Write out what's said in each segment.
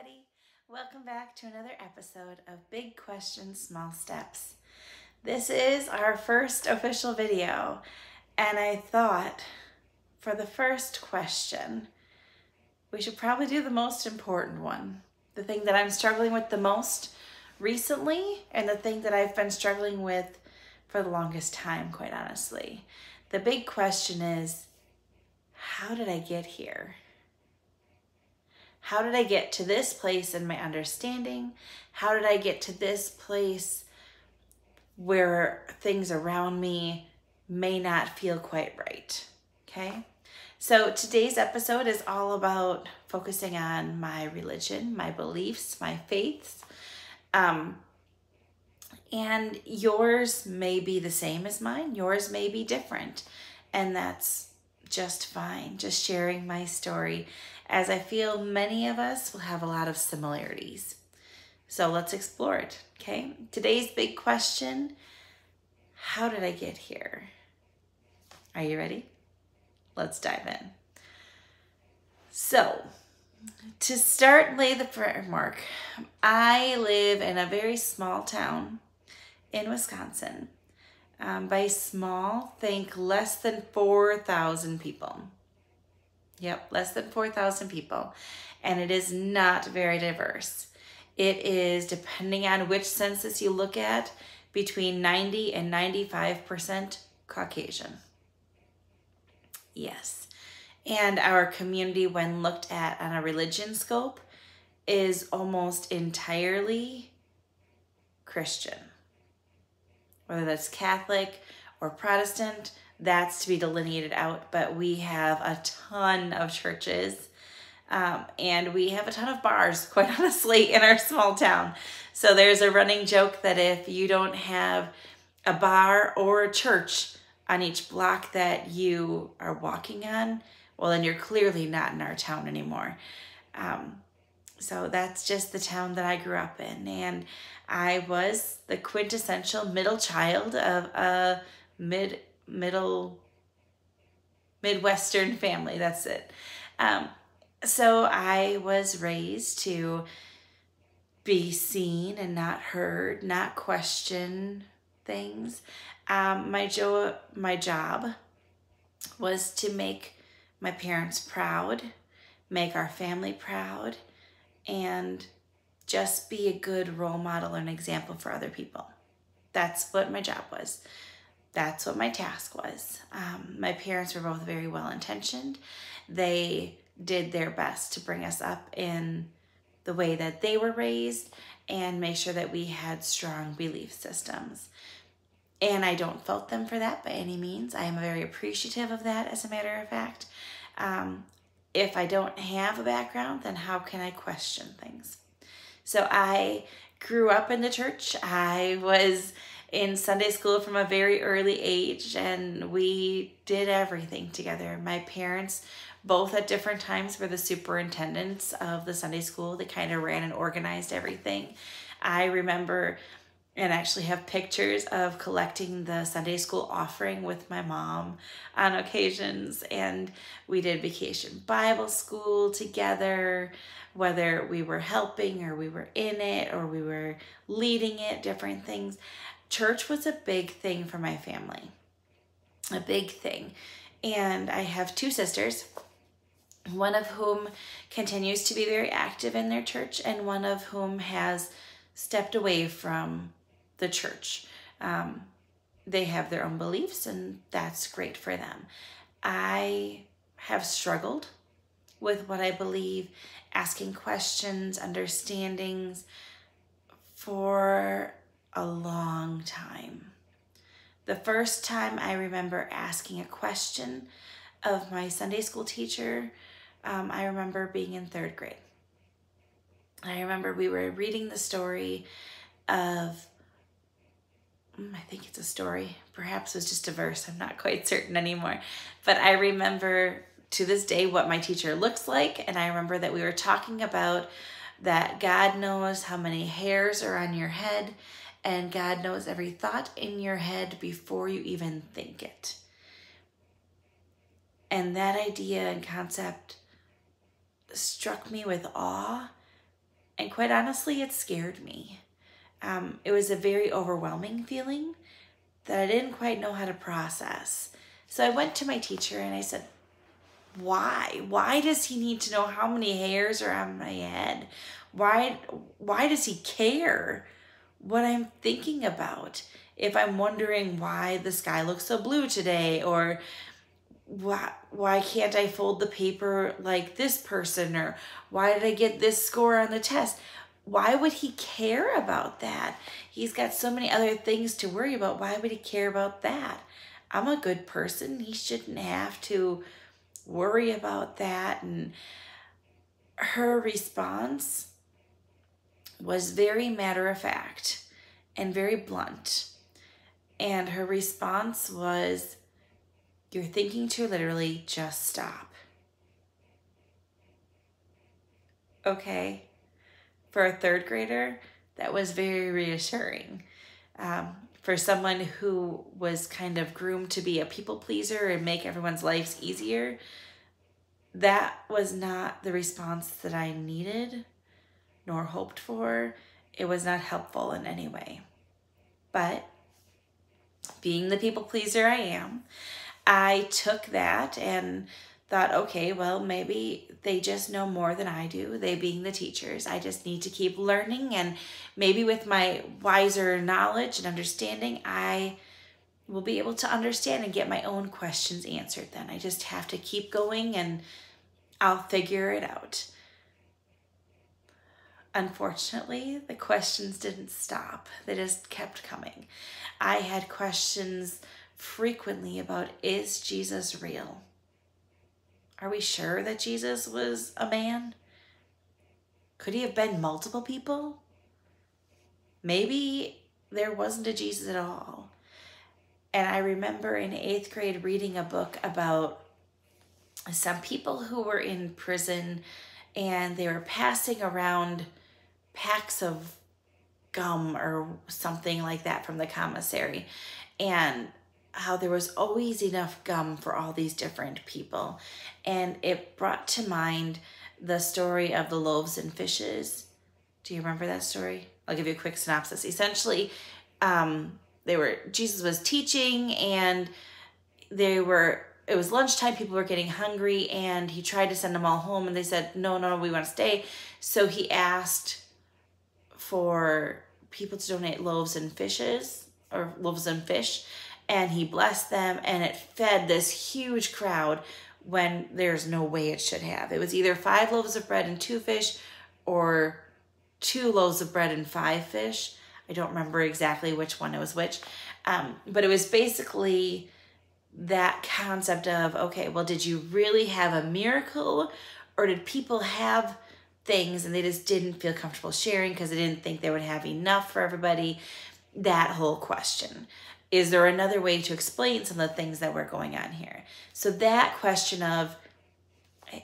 everybody. Welcome back to another episode of Big Questions, Small Steps. This is our first official video, and I thought for the first question, we should probably do the most important one. The thing that I'm struggling with the most recently, and the thing that I've been struggling with for the longest time, quite honestly. The big question is, how did I get here? How did I get to this place in my understanding? How did I get to this place where things around me may not feel quite right? Okay. So today's episode is all about focusing on my religion, my beliefs, my faiths. And yours may be the same as mine. Yours may be different. And that's just fine. Just sharing my story, as I feel many of us will have a lot of similarities. So let's explore it, okay? Today's big question, how did I get here? Are you ready? Let's dive in. So, to start and lay the framework, I live in a very small town in Wisconsin. By small, think less than 4,000 people. Yep, less than 4,000 people. And it is not very diverse. It is, depending on which census you look at, between 90 and 95% Caucasian. Yes. And our community, when looked at on a religion scope, is almost entirely Christian. Whether that's Catholic or Protestant, that's to be delineated out, but we have a ton of churches and we have a ton of bars, quite honestly, in our small town. So there's a running joke that if you don't have a bar or a church on each block that you are walking on, well, then you're clearly not in our town anymore. So that's just the town that I grew up in. And I was the quintessential middle child of a Midwestern family. That's it. So I was raised to be seen and not heard, not question things. My job was to make my parents proud, make our family proud, and just be a good role model and example for other people. That's what my job was. That's what my task was. My parents were both very well-intentioned. They did their best to bring us up in the way that they were raised and make sure that we had strong belief systems. And I don't fault them for that by any means. I am very appreciative of that, as a matter of fact. If I don't have a background, then how can I question things? So I grew up in the church. I was in Sunday school from a very early age, and we did everything together. My parents, both at different times, were the superintendents of the Sunday school. They kind of ran and organized everything. I remember and actually have pictures of collecting the Sunday school offering with my mom on occasions. And we did vacation Bible school together, whether we were helping or we were in it or we were leading it, different things. Church was a big thing for my family, a big thing. And I have two sisters, one of whom continues to be very active in their church and one of whom has stepped away from the church. They have their own beliefs, and that's great for them. I have struggled with what I believe, asking questions, understandings for a long time. The first time I remember asking a question of my Sunday school teacher, I remember being in 3rd grade. I remember we were reading the story of, I think it's a story, perhaps it was just a verse, I'm not quite certain anymore. But I remember to this day what my teacher looks like, and I remember that we were talking about that God knows how many hairs are on your head, and God knows every thought in your head before you even think it. And that idea and concept struck me with awe And quite honestly, it scared me. It was a very overwhelming feeling that I didn't quite know how to process. So I went to my teacher and I said, why? Why does he need to know how many hairs are on my head? Why does he care what I'm thinking about? If I'm wondering why the sky looks so blue today, or why can't I fold the paper like this person, or why did I get this score on the test? Why would he care about that? He's got so many other things to worry about. Why would he care about that? I'm a good person. He shouldn't have to worry about that. And her response was very matter of fact and very blunt. And her response was, "You're thinking too literally, just stop." Okay. For a third grader, that was very reassuring. For someone who was kind of groomed to be a people pleaser and make everyone's lives easier, that was not the response that I needed nor hoped for. It was not helpful in any way. But being the people pleaser I am, I took that and thought, okay, well, maybe they just know more than I do, they being the teachers. I just need to keep learning, and maybe with my wiser knowledge and understanding, I will be able to understand and get my own questions answered then. I just have to keep going and I'll figure it out. Unfortunately, the questions didn't stop. They just kept coming. I had questions frequently about, is Jesus real? Are we sure that Jesus was a man? Could he have been multiple people? Maybe there wasn't a Jesus at all. And I remember in 8th grade reading a book about some people who were in prison, and they were passing around packs of gum or something like that from the commissary, and how there was always enough gum for all these different people. And it brought to mind the story of the loaves and fishes. Do you remember that story? I'll give you a quick synopsis. Essentially, Jesus was teaching, and it was lunchtime, people were getting hungry, and he tried to send them all home, and they said, no, we want to stay. So he asked for people to donate loaves and fish, and he blessed them, and it fed this huge crowd when there's no way it should have. It was either 5 loaves of bread and 2 fish, or 2 loaves of bread and 5 fish. I don't remember exactly which one it was which, but it was basically that concept of, okay, well, did you really have a miracle, or did people have things and they just didn't feel comfortable sharing because they didn't think they would have enough for everybody? That whole question. Is there another way to explain some of the things that were going on here? So that question of,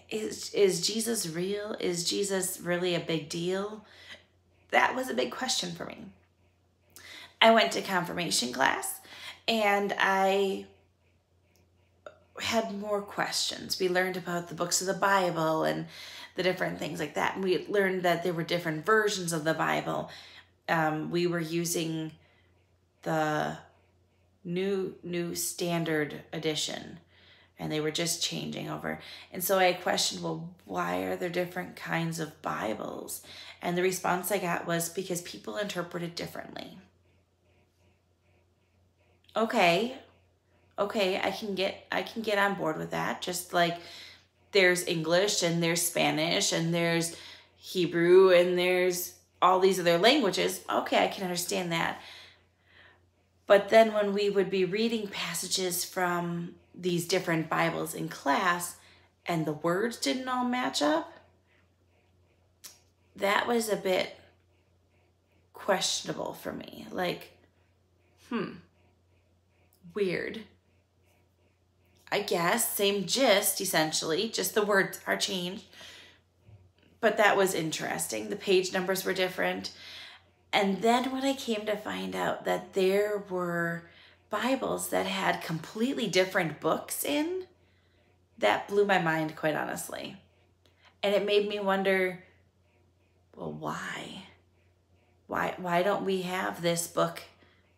is Jesus real? Is Jesus really a big deal? That was a big question for me. I went to confirmation class, and I had more questions. We learned about the books of the Bible and the different things like that. And we learned that there were different versions of the Bible. We were using the New Standard Edition, and they were just changing over. And so I questioned, well, why are there different kinds of Bibles? And the response I got was, because people interpret it differently. Okay, I can get on board with that. Just like there's English and there's Spanish and there's Hebrew and there's all these other languages. Okay, I can understand that. But then when we would be reading passages from these different Bibles in class and the words didn't all match up, that was a bit questionable for me. Like, weird. I guess, same gist, essentially, just the words are changed. But that was interesting. The page numbers were different. And then when I came to find out that there were Bibles that had completely different books in, that blew my mind, quite honestly. And it made me wonder, well, why? Why don't we have this book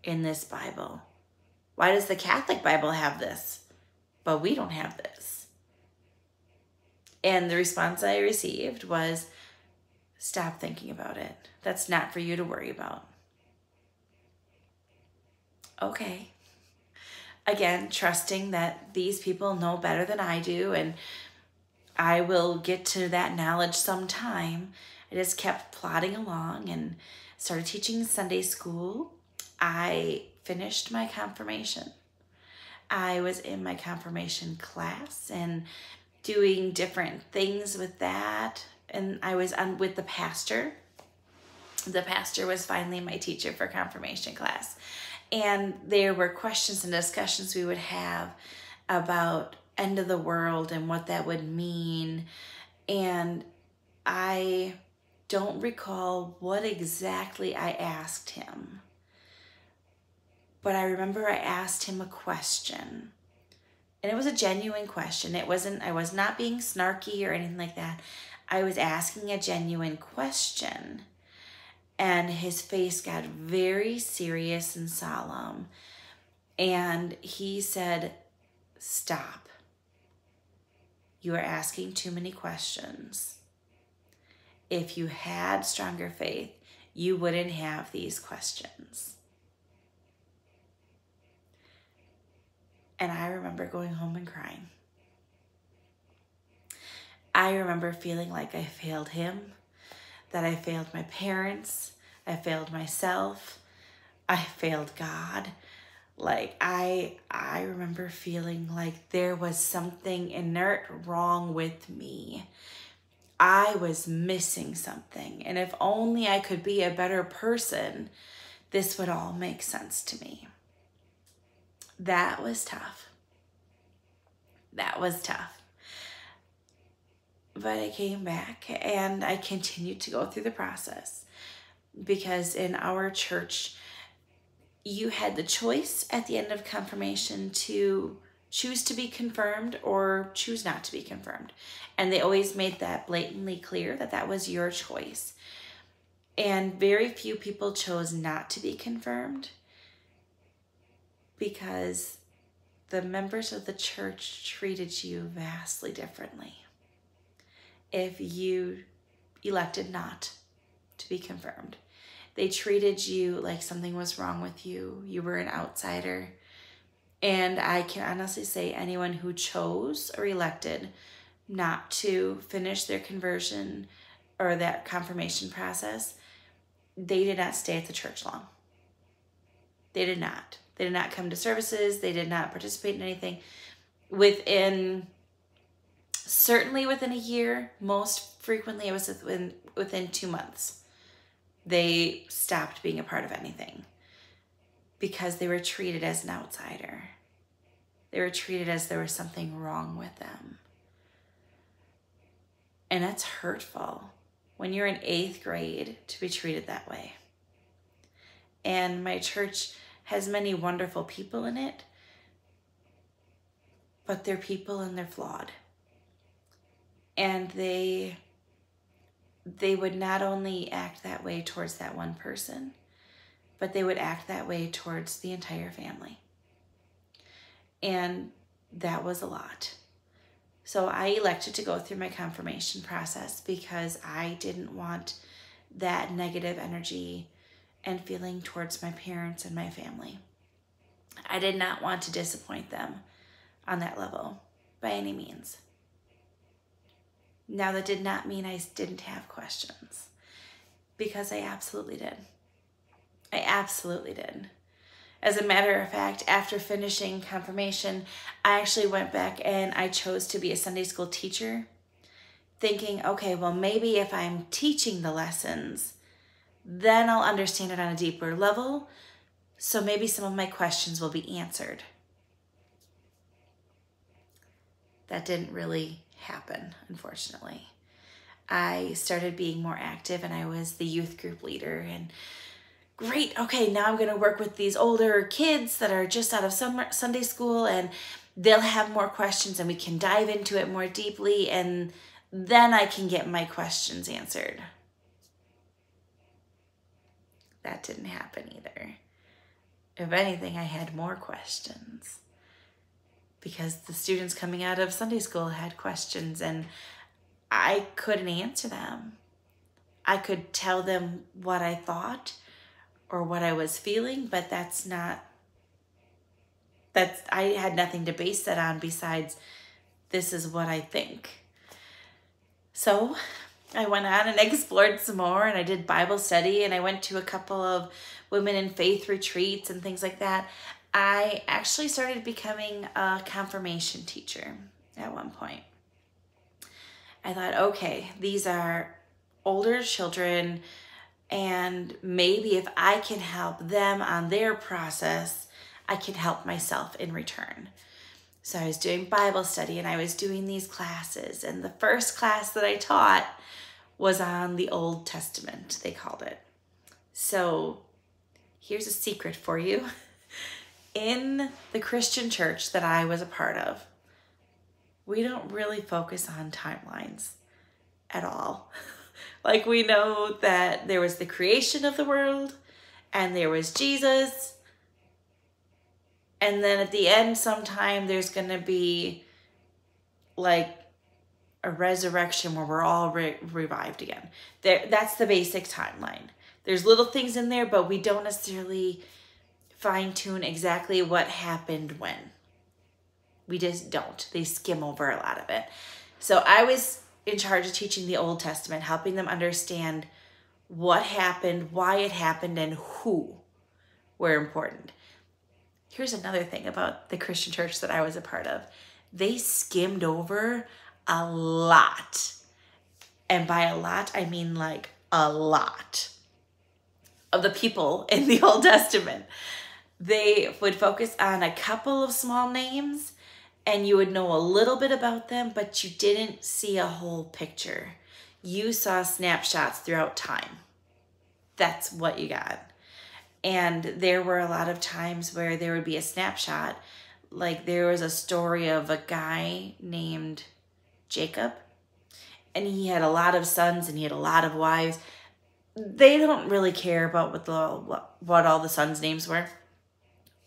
in this Bible? Why does the Catholic Bible have this, but we don't have this? And the response I received was, stop thinking about it. That's not for you to worry about. Okay. Again, trusting that these people know better than I do, and I will get to that knowledge sometime. I just kept plodding along and started teaching Sunday school. I finished my confirmation. I was in my confirmation class and doing different things with that. And I was on with the pastor. The pastor was finally my teacher for confirmation class. And there were questions and discussions we would have about end of the world and what that would mean. And I don't recall what exactly I asked him, but I remember I asked him a question, and it was a genuine question. I was not being snarky or anything like that. I was asking a genuine question, and his face got very serious and solemn, and he said, "Stop. You are asking too many questions. If you had stronger faith, you wouldn't have these questions." And I remember going home and crying. I remember feeling like I failed him, that I failed my parents, I failed myself, I failed God. Like I remember feeling like there was something inert wrong with me. I was missing something, and if only I could be a better person, this would all make sense to me. That was tough. That was tough. But I came back and I continued to go through the process, because in our church, you had the choice at the end of confirmation to choose to be confirmed or choose not to be confirmed. And they always made that blatantly clear that that was your choice. And very few people chose not to be confirmed because the members of the church treated you vastly differently if you elected not to be confirmed. They treated you like something was wrong with you. You were an outsider. And I can honestly say anyone who chose or elected not to finish their conversion or that confirmation process, they did not stay at the church long. They did not. They did not come to services. They did not participate in anything. Certainly within a year, most frequently it was within 2 months. They stopped being a part of anything because they were treated as an outsider. They were treated as there was something wrong with them. And that's hurtful when you're in 8th grade to be treated that way. And my church has many wonderful people in it, but they're people and they're flawed. And they would not only act that way towards that one person, but they would act that way towards the entire family. And that was a lot. So I elected to go through my confirmation process because I didn't want that negative energy and feeling towards my parents and my family. I did not want to disappoint them on that level by any means. Now, that did not mean I didn't have questions, because I absolutely did. I absolutely did. As a matter of fact, after finishing confirmation, I actually went back and I chose to be a Sunday school teacher, thinking, okay, well, maybe if I'm teaching the lessons, then I'll understand it on a deeper level, so maybe some of my questions will be answered. That didn't really happen, unfortunately. I started being more active and I was the youth group leader, and great, okay, now I'm going to work with these older kids that are just out of Sunday school, and they'll have more questions and we can dive into it more deeply, and then I can get my questions answered. that didn't happen either. If anything, I had more questions because the students coming out of Sunday school had questions and I couldn't answer them. I could tell them what I thought or what I was feeling, but I had nothing to base that on besides this is what I think. So I went on and explored some more, and I did Bible study, and I went to a couple of women in faith retreats and things like that. I actually started becoming a confirmation teacher at one point. I thought, okay, these are older children, and maybe if I can help them on their process, I can help myself in return. So I was doing Bible study and I was doing these classes, and the first class that I taught was on the Old Testament, they called it. So here's a secret for you. In the Christian church that I was a part of, we don't really focus on timelines at all. Like, we know that there was the creation of the world and there was Jesus. And then at the end, sometime there's going to be like a resurrection where we're all revived again. That's the basic timeline. There's little things in there, but we don't necessarily fine tune exactly what happened when. We just don't. They skim over a lot of it. So I was in charge of teaching the Old Testament, helping them understand what happened, why it happened, and who were important. Here's another thing about the Christian church that I was a part of. They skimmed over a lot. And by a lot, I mean like a lot of the people in the Old Testament. They would focus on a couple of small names and you would know a little bit about them, but you didn't see a whole picture. You saw snapshots throughout time. That's what you got. And there were a lot of times where there would be a snapshot. Like, there was a story of a guy named Jacob, and he had a lot of sons and he had a lot of wives. They don't really care about what all the sons' names were.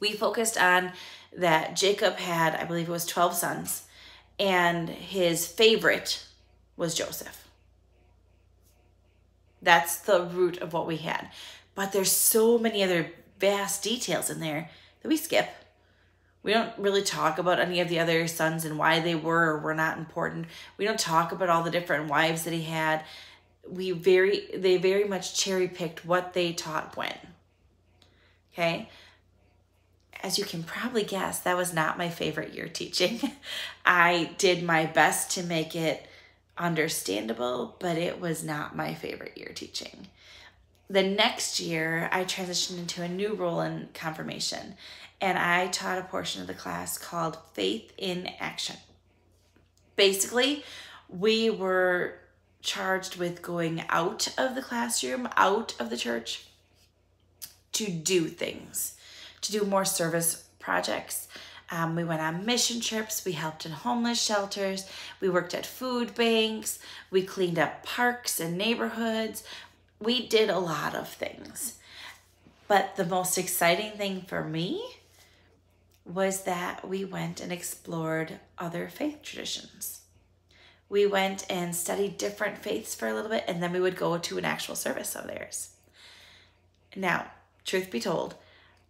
We focused on that Jacob had, I believe it was 12 sons, and his favorite was Joseph. That's the root of what we had. But there's so many other vast details in there that we skip. We don't really talk about any of the other sons and why they were or were not important. We don't talk about all the different wives that he had. They very much cherry-picked what they taught when. Okay? As you can probably guess, that was not my favorite year teaching. I did my best to make it understandable, but it was not my favorite year teaching. The next year, I transitioned into a new role in confirmation, and I taught a portion of the class called Faith in Action. Basically, we were charged with going out of the classroom, out of the church, to do things, to do more service projects. We went on mission trips. We helped in homeless shelters. We worked at food banks. We cleaned up parks and neighborhoods. We did a lot of things. But the most exciting thing for me was that we went and explored other faith traditions. We went and studied different faiths for a little bit, and then we would go to an actual service of theirs. Now, truth be told,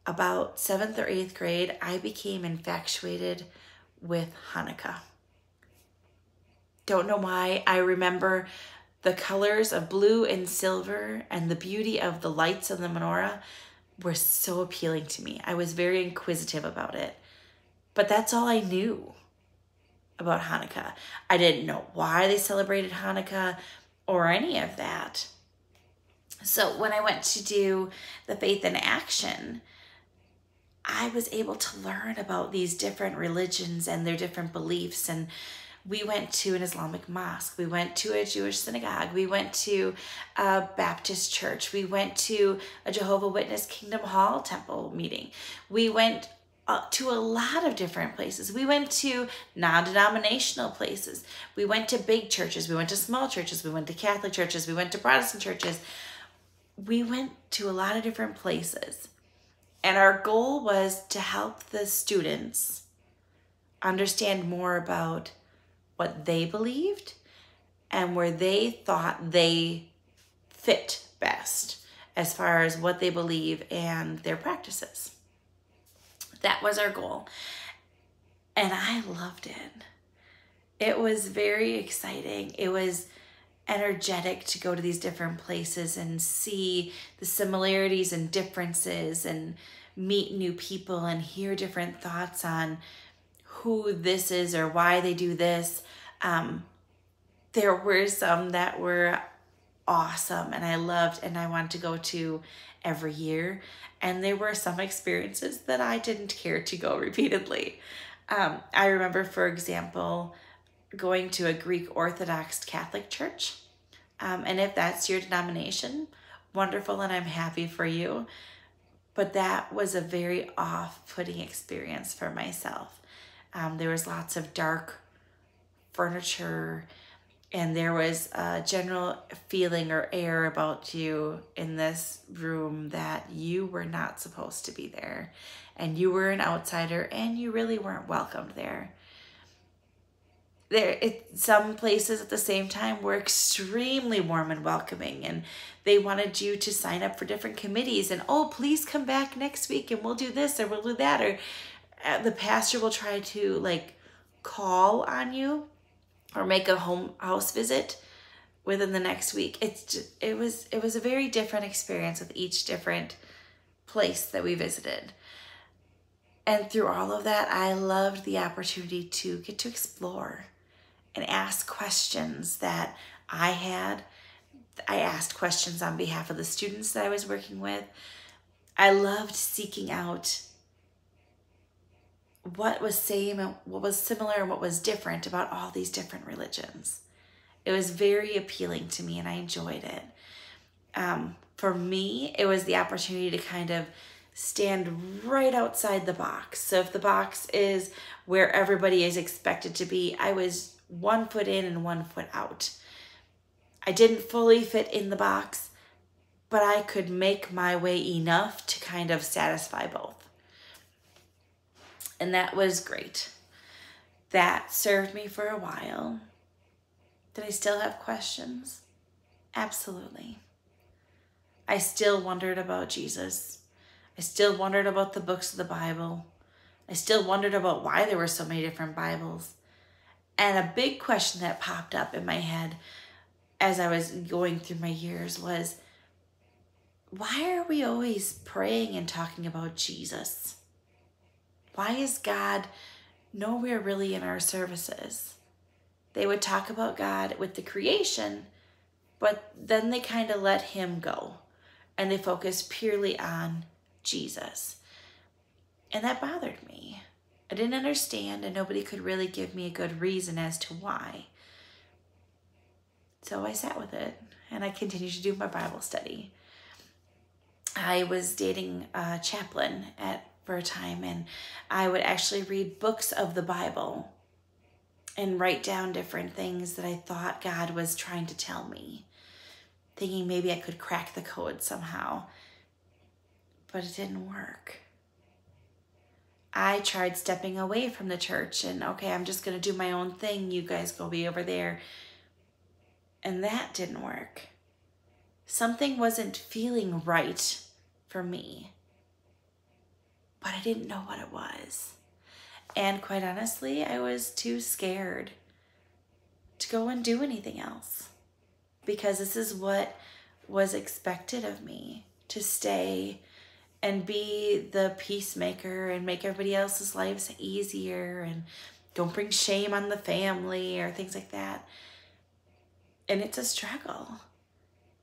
about 7th or 8th grade, I became infatuated with Hanukkah. Don't know why. I remember the colors of blue and silver and the beauty of the lights of the menorah were so appealing to me. I was very inquisitive about it. But that's all I knew about Hanukkah. I didn't know why they celebrated Hanukkah or any of that. So when I went to do the Faith in Action, I was able to learn about these different religions and their different beliefs. And we went to an Islamic mosque. We went to a Jewish synagogue. We went to a Baptist church. We went to a Jehovah's Witness Kingdom Hall temple meeting. We went to a lot of different places. We went to non-denominational places. We went to big churches. We went to small churches. We went to Catholic churches. We went to Protestant churches. we went to a lot of different places. And our goal was to help the students understand more about what they believed and where they thought they fit best as far as what they believe and their practices. That was our goal. And I loved it. It was very exciting. It was energetic to go to these different places and see the similarities and differences and meet new people and hear different thoughts on who this is or why they do this. There were some that were awesome and I loved and I wanted to go to every year. And there were some experiences that I didn't care to go repeatedly. I remember, for example, going to a Greek Orthodox Catholic church. And if that's your denomination, wonderful, and I'm happy for you. But that was a very off-putting experience for myself. There was lots of dark furniture, and there was a general feeling or air about you in this room that you were not supposed to be there. And you were an outsider, and you really weren't welcomed there. Some places at the same time were extremely warm and welcoming, and they wanted you to sign up for different committees and, oh, please come back next week and we'll do this or we'll do that, or the pastor will try to like call on you or make a house visit within the next week. It was a very different experience with each different place that we visited. And through all of that, I loved the opportunity to get to explore and ask questions that I had. I asked questions on behalf of the students that I was working with. I loved seeking out what was same and what was similar and what was different about all these different religions. It was very appealing to me and I enjoyed it. For me, it was the opportunity to kind of stand right outside the box. So if the box is where everybody is expected to be, I was 1 foot in and 1 foot out. I didn't fully fit in the box, but I could make my way enough to kind of satisfy both. And that was great. That served me for a while. Did I still have questions? Absolutely. I still wondered about Jesus. I still wondered about the books of the Bible. I still wondered about why there were so many different Bibles. And a big question that popped up in my head as I was going through my years was, why are we always praying and talking about Jesus? Why is God nowhere really in our services? They would talk about God with the creation, but then they kind of let him go and they focus purely on Jesus. And that bothered me. I didn't understand, and nobody could really give me a good reason as to why. So I sat with it and I continued to do my Bible study. I was dating a chaplain for a time, and I would actually read books of the Bible and write down different things that I thought God was trying to tell me, thinking maybe I could crack the code somehow. But it didn't work. I tried stepping away from the church and, okay, I'm just going to do my own thing. You guys go be over there. And that didn't work. Something wasn't feeling right for me. But I didn't know what it was. And quite honestly, I was too scared to go and do anything else. Because this is what was expected of me, to stay and be the peacemaker and make everybody else's lives easier and don't bring shame on the family or things like that. And it's a struggle.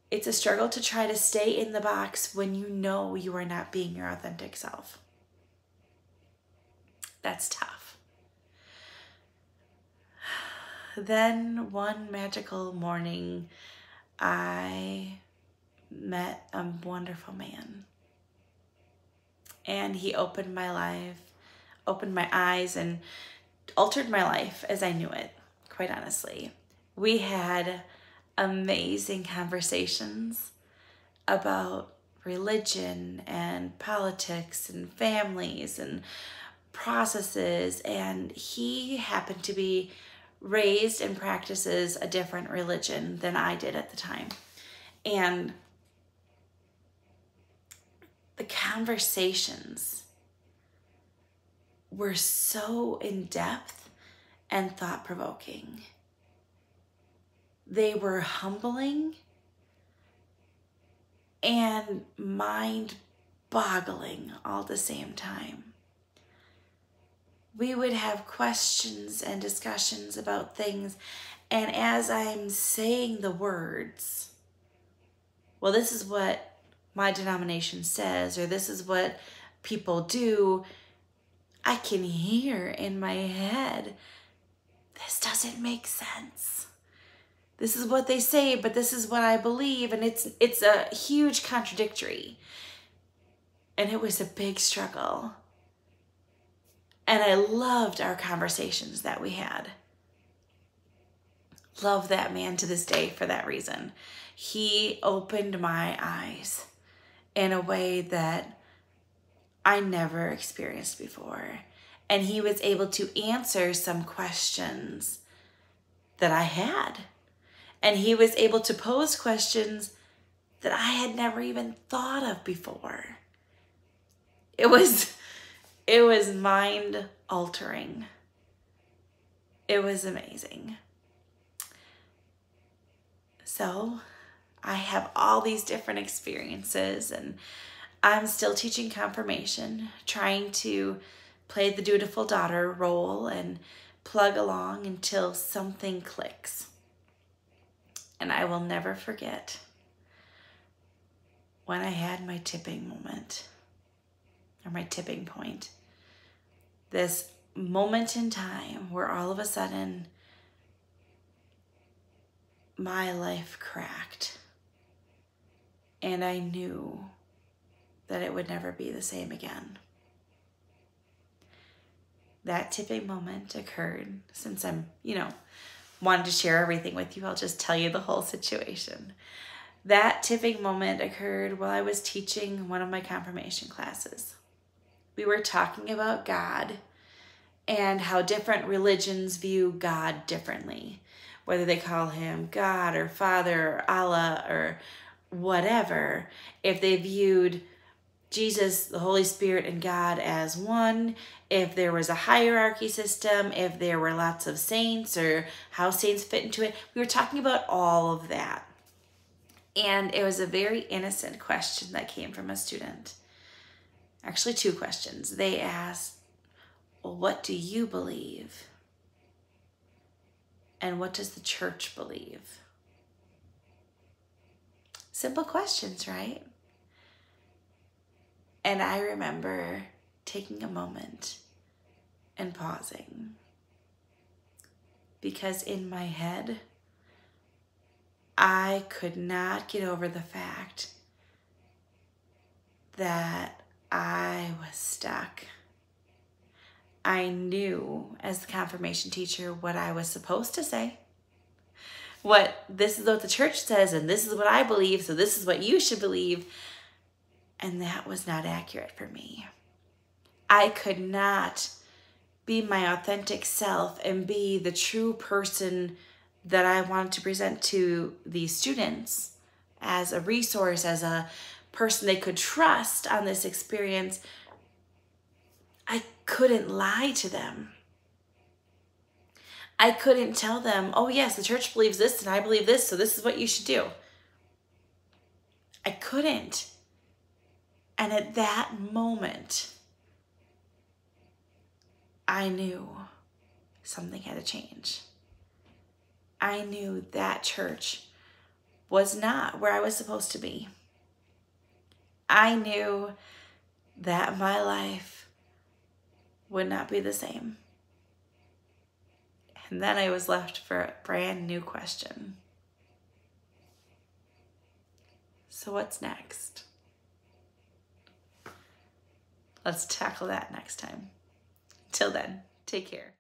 It's a struggle to try to stay in the box when you know you are not being your authentic self. That's tough. Then one magical morning, I met a wonderful man. And he opened my life, opened my eyes, and altered my life as I knew it, quite honestly. We had amazing conversations about religion and politics and families and processes, and he happened to be raised and practices a different religion than I did at the time. And the conversations were so in depth and thought-provoking. They were humbling and mind-boggling all at the same time. We would have questions and discussions about things, and as I'm saying the words, well, this is what my denomination says, or this is what people do, I can hear in my head, this doesn't make sense. This is what they say, but this is what I believe, and it's a huge contradictory. And it was a big struggle. And I loved our conversations that we had. Love that man to this day for that reason. He opened my eyes in a way that I never experienced before. And he was able to answer some questions that I had. And he was able to pose questions that I had never even thought of before. It was mind-altering. It was amazing. So I have all these different experiences, and I'm still teaching confirmation, trying to play the dutiful daughter role and plug along until something clicks. And I will never forget when I had my tipping moment, or my tipping point. This moment in time where all of a sudden my life cracked, and I knew that it would never be the same again. That tipping moment occurred, since I'm, wanted to share everything with you, I'll just tell you the whole situation. That tipping moment occurred while I was teaching one of my confirmation classes. We were talking about God and how different religions view God differently, whether they call him God or Father or Allah or whatever. If they viewed Jesus, the Holy Spirit, and God as one, if there was a hierarchy system, if there were lots of saints, or how saints fit into it. We were talking about all of that. And it was a very innocent question that came from a student. Actually, two questions. They asked, well, what do you believe? And what does the church believe? Simple questions, right? And I remember taking a moment and pausing, because in my head, I could not get over the fact that I was stuck. I knew as the confirmation teacher what I was supposed to say. This is what the church says, and this is what I believe, so this is what you should believe. And that was not accurate for me. I could not be my authentic self and be the true person that I wanted to present to these students as a resource, as a person they could trust on this experience. I couldn't lie to them. I couldn't tell them, oh yes, the church believes this and I believe this, so this is what you should do. I couldn't. And at that moment, I knew something had to change. I knew that church was not where I was supposed to be. I knew that my life would not be the same. And then I was left for a brand new question. So what's next? Let's tackle that next time. Till then, take care.